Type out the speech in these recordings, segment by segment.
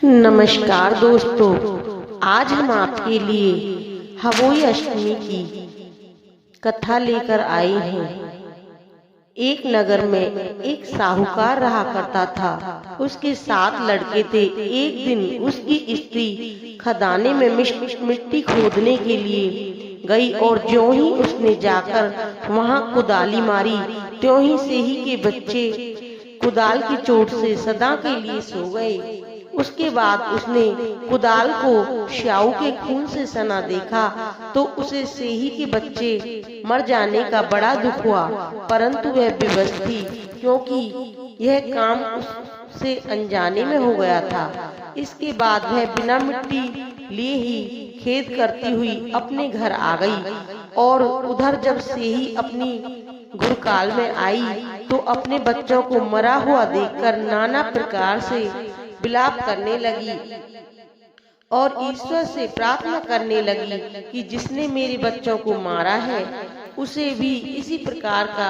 नमस्कार दोस्तों, आज हम आपके लिए हवोई अष्टमी की कथा लेकर आए हैं। एक नगर में एक साहूकार रहा करता था। उसके 7 लड़के थे। एक दिन उसकी स्त्री खदाने में मिट्टी खोदने के लिए गई और ज्यों ही उसने जाकर वहां कुदाली मारी, त्यों ही सेही के बच्चे कुदाल की चोट से सदा के लिए सो गए। उसके बाद उसने कुदाल को श्याऊ के खून से सना देखा तो उसे सेही के बच्चे मर जाने का बड़ा दुख हुआ, परंतु वह विवश थी क्योंकि यह काम उससे अनजाने में हो गया था। इसके बाद वह बिना मिट्टी लिए ही खेद करती हुई अपने घर आ गई और उधर जब सेही अपनी गुरकाल में आई तो अपने बच्चों को मरा हुआ देखकर नाना प्रकार से विलाप करने लगी और ईश्वर से प्रार्थना करने लगी कि जिसने मेरे बच्चों को मारा है उसे भी इसी प्रकार का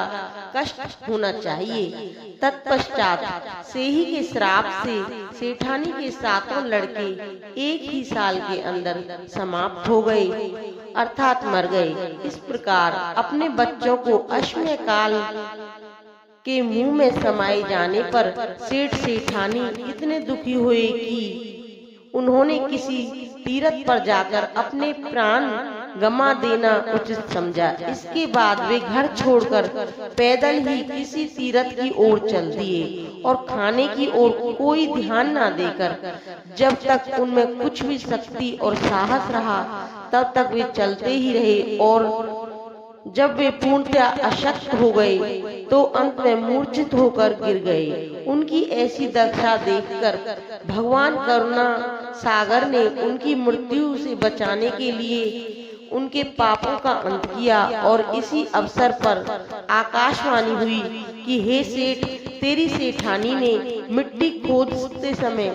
कष्ट होना चाहिए। तत्पश्चात सेही के श्राप से सेठानी के 7 लड़के एक ही साल के अंदर समाप्त हो गए, अर्थात मर गए। इस प्रकार अपने बच्चों को अश्वमेध काल के मुंह में समाये जाने पर सेठ सेठानी इतने दुखी हुए कि उन्होंने किसी तीर्थ पर जाकर अपने प्राण गमा देना उचित समझा। इसके बाद वे घर छोड़कर पैदल ही किसी तीर्थ की ओर चल दिए और खाने की ओर कोई ध्यान न देकर जब तक उनमें कुछ भी शक्ति और साहस रहा तब तक वे चलते ही रहे और जब वे पूर्णतया अशक्त हो गए तो अंत में मूर्छित होकर गिर गए। उनकी ऐसी दशा देखकर भगवान करुणा सागर ने उनकी मृत्यु से बचाने के लिए उनके पापों का अंत किया और इसी अवसर पर आकाशवाणी हुई कि हे सेठ, तेरी सेठानी ने मिट्टी खोदते समय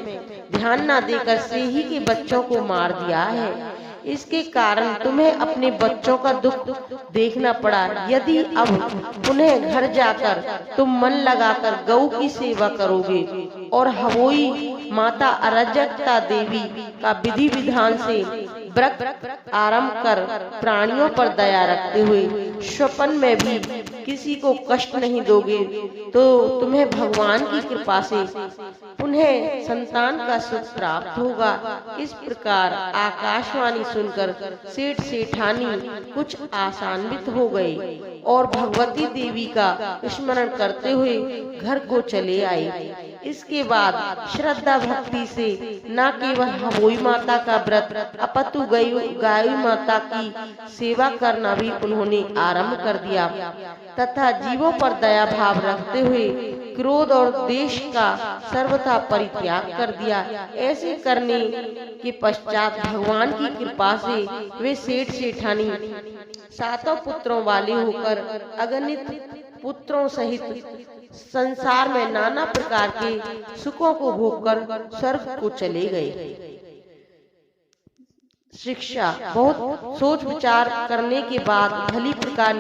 ध्यान न देकर सेही के बच्चों को मार दिया है। इसके कारण तुम्हें अपने बच्चों का दुख देखना पड़ा। यदि अब पुनः घर जाकर तुम मन लगाकर गौ की सेवा करोगे और हवोई माता अराजकता देवी का विधि विधान से व्रत आरंभ कर प्राणियों पर दया रखते हुए स्वप्न में भी किसी को कष्ट नहीं दोगे तो तुम्हें भगवान की कृपा से पुनः संतान का सुख प्राप्त होगा। इस प्रकार आकाशवाणी सुनकर सेठ सेठानी कुछ आशान्वित हो गए और भगवती देवी का स्मरण करते हुए घर को चले आए। इसके बाद श्रद्धा भक्ति से न केवल हवोई माता का व्रत अपितु गाय माता की सेवा करना भी उन्होंने आरंभ कर दिया तथा जीवों पर दया भाव रखते हुए क्रोध और देश का सर्वथा परित्याग कर दिया। ऐसे करने के पश्चात भगवान की कृपा से वे सेठ सेठानी 7 पुत्रों वाले होकर अगणित पुत्रों सहित संसार में नाना प्रकार के सुखों को भोगकर स्वर्ग को चले गए। शिक्षा: बहुत सोच विचार करने के बाद भली प्रकार